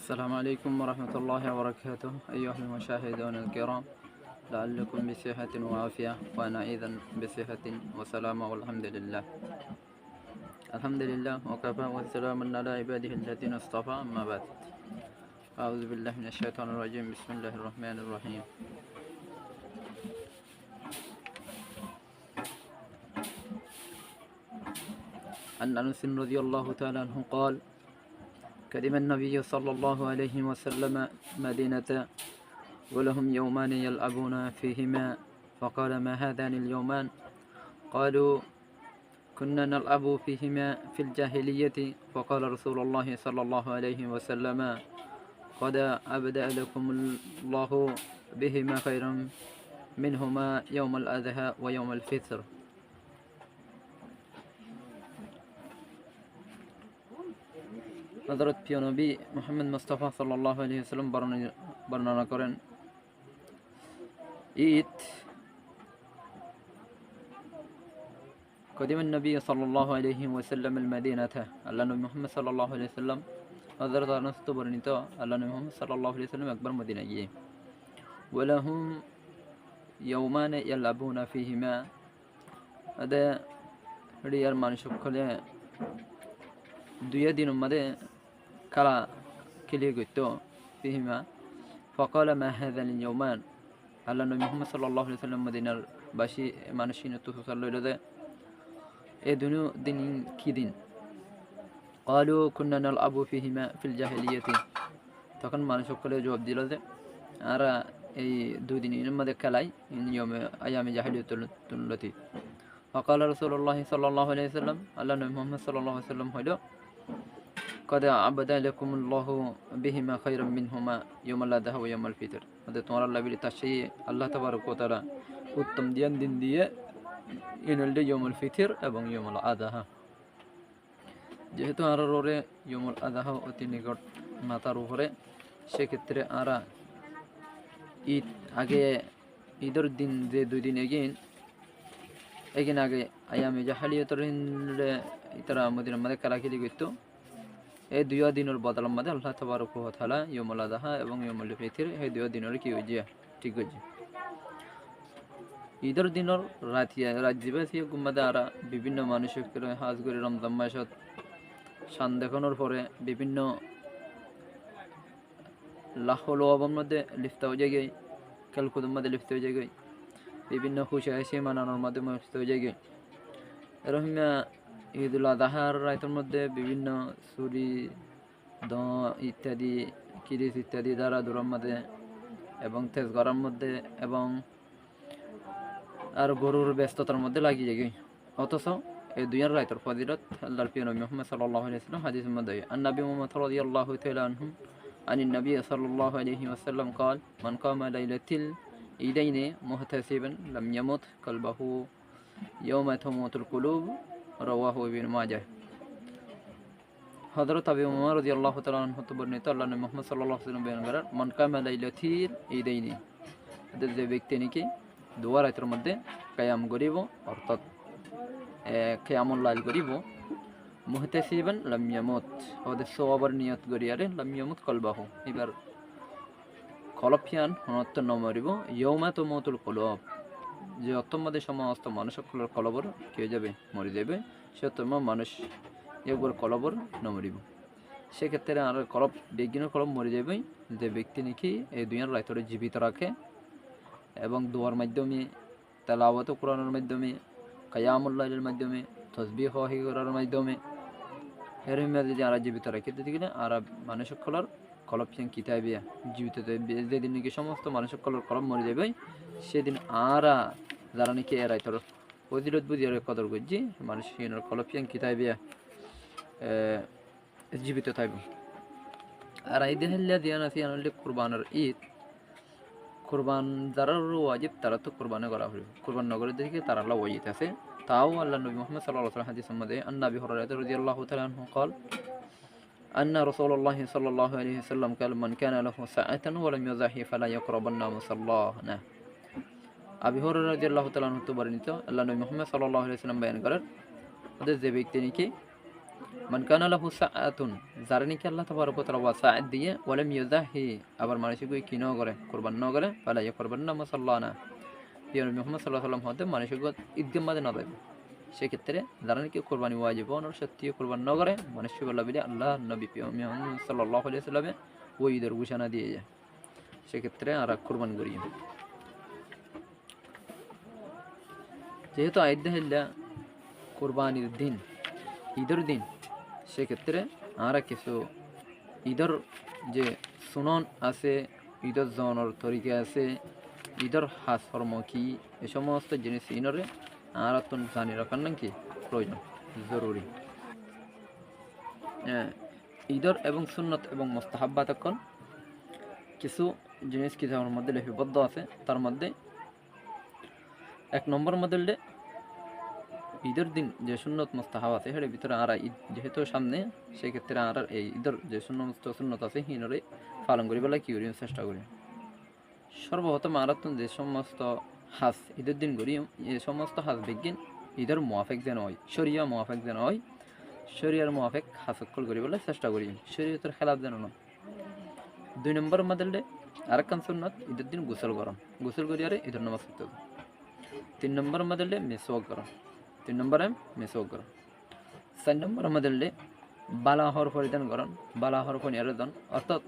السلام عليكم ورحمة الله وبركاته أيها المشاهدون الكرام، لعلكم بصحة وعافية وأنا أيضا بصحة وسلامة والحمد لله. الحمد لله وكفى والسلام على عباده الذين اصطفى. أما بعد، أعوذ بالله من الشيطان الرجيم. بسم الله الرحمن الرحيم. عن أنس رضي الله تعالى عنه قال: قدم النبي صلى الله عليه وسلم مدينة ولهم يومان يلعبون فيهما، فقال: ما هذان اليومان؟ قالوا: كنا نلعب فيهما في الجاهلية. فقال رسول الله صلى الله عليه وسلم: قد أبدأ لكم الله بهما خيرا منهما يوم الأضحى ويوم الفطر. হযরত প্রিয় নবী মুহাম্মদ মুস্তাফা সাল্লাল্লাহু আলাইহি ওয়াসাল্লাম বর্ণনা করেন, ঈদ قدم النبي صلى الله عليه وسلم المدينة. আল্লাহ নবী মুহাম্মদ সাল্লাল্লাহু আলাইহি ওয়াসাল্লাম হযরত আনাস থেকে বর্ণিত, আল্লাহ নবী মুহাম্মদ সাল্লাল্লাহু আলাইহি ওয়াসাল্লাম একবার মদিনা গিয়ে ওয়ালাহুম ইয়াওমান ইয়ালআবুনা ফীহিমা, আদা রিয়ার মানুষ সকলে দুই দিনের মধ্যে খেলা খেলিয়ে গইত ফীহিমা। ফকালা মা হাযাল ইয়াওমান, আল্লাহ নবী মুহাম্মদ সাল্লাল্লাহু আলাইহি ওয়াসাল্লাম মদিনার বাসী মানুষিন তো সুসাল লইল যে এই দুনো দিন কি দিন? ক্বালু কুন্না নালআবু ফীহিমা ফিল জাহিলিয়াতি, তখন মানুষ সকলে জবাব দিল যে আমরা এই দুই দিনের মধ্যে খেলাই নিয়মে আয়ামে জাহিলিয়াতুল তুল্লতি। ফকালা রাসূলুল্লাহ সাল্লাল্লাহু আলাইহি ওয়াসাল্লাম, আল্লাহ নবী মুহাম্মদ সাল্লাল্লাহু আলাইহি ওয়াসাল্লাম হইল قد عبد لكم الله بهما خيرا منهما يوم الأضحى ويوم الفطر, তোমার আল্লাহ বিলি তার সেই আল্লাহ তাবারক ওয়া তাআলা উত্তম দিন দিয়ে ইনলডে ইয়মুল ফিতর এবং ইয়মুল আযহা। যেহেতু আর ওরে ইয়মুল আযহা অতি নিকট মাতার উপরে, সেক্ষেত্রে আর ঈদ আগে ঈদের দিন যে দুই দিন এগিন আগে আয়ামে জাহিলিয়াতের তারা মদিনার মধ্যে খেলাখেলি করতো। এই দুই দিনের বদলার মধ্যে আল্লাহ তাবারক ওয়া তাআলা ইয়মুল আযহা এবং ইয়মুল ফিতর এই দুই দিনের কি হয়েছে ঠিক হয়েছে। ঈদের দিনের রাজ্যবাসী গুম্বাদে আরা বিভিন্ন মানুষের হাজ করে রমজান মাসত শান দেখানোর পরে বিভিন্ন লাহল আবাম মধ্যে লিপ্ত হয়ে যায়, খেলকুদের মধ্যে লিপ্ত হয়ে যায়, বিভিন্ন খুশি হাসি মানানোর মাধ্যমে লিপ্ত হয়ে যায়। এরকম ঈদুল আযহার রাতের মধ্যে বিভিন্ন চুরি ইত্যাদি কিরিচ ইত্যাদি দ্বারা দূরের মধ্যে এবং তেজ গড়ার মধ্যে এবং আর গরুর ব্যস্ততার মধ্যে লাগিয়ে যায়। অথচ এই দুইয়ের রাতের ফজিলত আল্লাহর প্রিয় নবী মুহাম্মদ সাল্লাল্লাহু আলাইহি ওয়াসাল্লাম হাদিসের মধ্যে আন-নবী মুহাম্মদ রাদিয়াল্লাহু তাআলা আনহু আনিন নবী সাল্লাল্লাহু আলাইহি ওয়াসাল্লাম قال من قام ليلة العيدين محتسبا لم يمت قلبه يوم تموت القلوب রাওয়াহু ইবনে মাজাহ। হযরত আবু উমামা রাদিয়াল্লাহু তাআলা আনহু হতে বর্ণিত, আল্লাহ নবী মুহাম্মদ সাল্লাল্লাহু আলাইহি ওয়াসাল্লাম বয়ান করেন, মান কামা লাইলাতিল ঈদাইনি, যে ব্যক্তি নাকি দুয়া রাতের মধ্যে কিয়াম করিব অর্থাৎ কিয়ামুল লাইল করিব, মুহতাসিবান লাম ইয়ামুত, ওদের সওয়াবের নিয়ত করিয়ারে লাম ইয়ামুত কলবাহু, এবার কলপিয়ান হনত নমরিব ইয়াউমা তুমুতুল কুলুব, যে অত্যমধ্যে সমস্ত মানুষ সকলের কলবর কি হয়ে যাবে মরে যাবে, সে অত্যম মানুষ একবার কলবর নমরিব। সেক্ষেত্রে আর কলব বিজ্ঞানের কলব মরে যাবে যে ব্যক্তি নাকি এই দুনিয়ার রাতরে জীবিত রাখে এবং দোয়ার মাধ্যমে, তেলাওয়াত কোরআনের মাধ্যমে, কিয়ামুল লাইলের মাধ্যমে, তাসবিহ করার মাধ্যমে এরকম যদি আর জীবিত রাখে দিকে আর মানুষ সকলের কলব কিতাবে জীবিত যেদিন নাকি সমস্ত মানুষ সকলের কলব মরে যাবে, সেদিন আর যারা নাকি এ রাইতর ফজিলত বুঝিয়ে কদর করছি মানুষ কলব কিতাবে জীবিত থাকবে। আর ঈদ হেল্লা দিয়া নাসি আনলে কুরবানের ঈদ, কুরবান যারা ওয়াজিব তারা তো কুরবানি করা হবে, কুরবান নগরের দিকে তারা আল্লাহ ওয়াজিব আছে। তাও আল্লাহ নবী মুহাম্মদ সাল্লাল্লাহু আলাইহি ওয়াসাল্লাম হাদিসের মধ্যে আন নবী হুরায়রা রাদিয়াল্লাহু তাআলা আনহু قال أن رسول الله صلى الله عليه وسلم قال من كان له ساعة ولم يضحي فلا يقربن مصلانا। আবু হুরায়রা রাদিয়াল্লাহু তাআলা আনহু বর্ণিত, আল্লাহ নবী মুহাম্মদ সাল্লাল্লাহু আলাইহি ওয়াসাল্লাম বয়ান করেন, যে ব্যক্তি নাকি মান কানা লাহু সাআতুন, যার নাকি আল্লাহ তাবারক ওয়া তাআলা ওয়াসাআত দিয়ে, ওয়ালাম ইউযাহি, আবার মানুষকে কি ন করে, কুরবান ন করে, ফালা ইয়াকুরবান্না মুসাল্লানা, প্রিয় নবী মুহাম্মদ সাল্লাল্লাহু আলাইহি ওয়াসাল্লাম হতে মানুষকে ঈদগাহ মাঝে না যাবে। সেক্ষেত্রে যারা নাকি কোরবানি ওয়াজিব ওনার সত্যি কোরবান ন করে, মানুষ বলা বলে আল্লাহ নবী মুহাম্মদ সাল্লাল্লাহু আলাইহি ওয়াসাল্লামে ওই ঈদের ঘোষণা দিয়ে যায়। সেক্ষেত্রে আর কোরবান করি, যেহেতু আইদ্দাহিল্লা কোরবানির দিন, ঈদের দিন, সেক্ষেত্রে আমরা কিছু ঈদের যে সুনন আছে, ঈদের জনের তরিকা আছে, ঈদের হাজ কর্ম কি, এ সমস্ত জিনিস ইনরে আর তো জানি রাখার নাকি প্রয়োজন, জরুরি। ঈদের এবং সুন্নত এবং মুস্তাহাব্বাত এখন কিছু জিনিস কিতাবের মধ্যে লিপিবদ্ধ আছে। তার মধ্যে 1 নম্বর মধ্যে ঈদের দিন যে সুন্নত মুস্তাহাব আছে সেটার ভিতরে আর ঈদ যেহেতু সামনে, সেক্ষেত্রে আর এই ঈদের যে সুন্নত আছে হিনরে পালন করি বলে কী করি চেষ্টা করি। সর্বপ্রথম আরাতন যে সমস্ত হাজ ঈদের দিন করি, এই সমস্ত হাজ বিজ্ঞান ঈদের মোয়াফেক যেন হয়, শরিয়া মোয়াফেক যেন হয়, শরিয়ার মোয়াফেক হাসকল করি বলে চেষ্টা করি, শরীয়তের খেলাফ যেন না। 2 নম্বর মধ্যে আরেকখান সুন্নত ঈদের দিন গোসল গরম, গোসল করি আর ঈদের নামাজ পড়তে হবে। 3 নম্বর মধ্যে মেসওয়াক গরম, 3 নম্বরে মেসওয়াক গরম। 4 নম্বর মধ্যে বালাহর পরিধান গরম, বালাহর পরিধান অর্থাৎ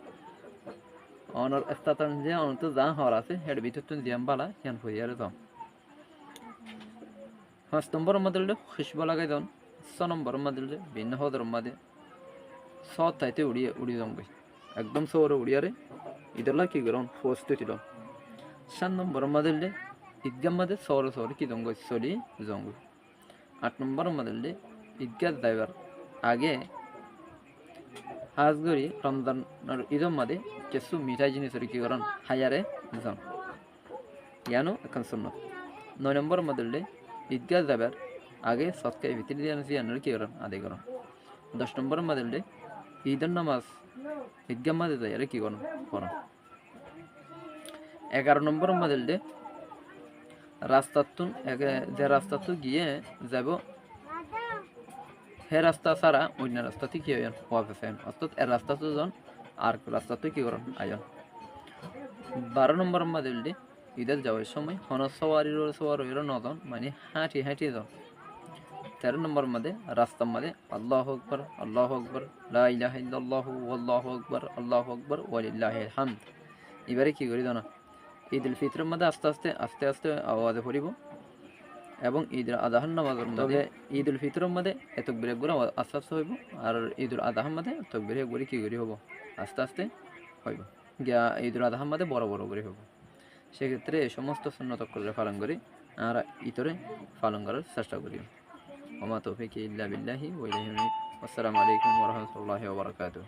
অনর স্থাতন যে অনত যা হর আছে হেড ভিতর তুন দিয়াম বালা হিয়ান পরিয়ারে দাম। 5 নম্বর মধ্যে খুশবু লাগাই দাম। 6 নম্বর মধ্যে ভিন্ন হদর মধ্যে সৎ তাইতে উড়িয়ে যাম গই, একদম সৌর উড়িয়ারে ইদলা কি গরম ফোস্তে দিল। 7 নম্বর মধ্যে ঈদগাহ মধ্যে সৌর কি দঙ্গ চলি জঙ্গ। 8 নম্বর মধ্যে ঈদগাহ যাইবার আগে হাজ করি রমজানের ঈদের মধ্যে কিছু মিঠাই জিনিসের কি করেন হায়ারে যান, ইয়ানো এখন সুন্নত। 9 নম্বর মধ্যে ঈদগাহ যাবার আগে সৎকাই ভিতরে জিয়ানোর কি করেন আদায় করেন। 10 নম্বর মধ্যে ঈদের নামাজ ঈদগাহ মধ্যে যাই কি করেন করেন। 11 নম্বর মধ্যে রাস্তাতুন যে রাস্তাতে গিয়ে যাব হে রাস্তা ছাড়া অন্য রাস্তাতে কি হয় ওয়াফেস আইন, অর্থাৎ এর রাস্তাতে যান আর রাস্তাতে কি করেন আয়ন। 12 নম্বর মধ্যে ঈদের যাওয়ার সময় হন সওয়ারির নজন মানে হাঁটি যান। 13 নম্বর মধ্যে রাস্তার মধ্যে আল্লাহু আকবার আল্লাহু আকবার লা ইলাহা ইল্লাল্লাহু আল্লাহু আকবার আল্লাহু আকবার ওয়ালিল্লাহিল হামদ। এবারে কি করি জানা, ঈদুল ফিতরের মধ্যে আস্তে আস্তে আওয়াজে পড়িব এবং ঈদুল আজহার নামাজের মধ্যে ঈদুল ফিতরের মধ্যে তাকবীর একবারে আস্তে আস্তে হইব, আর ঈদুল আজহার মধ্যে তাকবীর একবারে কি করি হব আস্তে আস্তে হইব, গিয়া ঈদুল আজহার মধ্যে বড় করে হব। সেক্ষেত্রে এই সমস্ত সুন্নত করে পালন করি আর ইতরে পালন করার চেষ্টা করি। ওমা তৌফিক ইল্লা বিল্লাহি ওয়া ইলাইহি। আসসালামু আলাইকুম ওয়া রাহমাতুল্লাহি ওয়া বারাকাতুহু।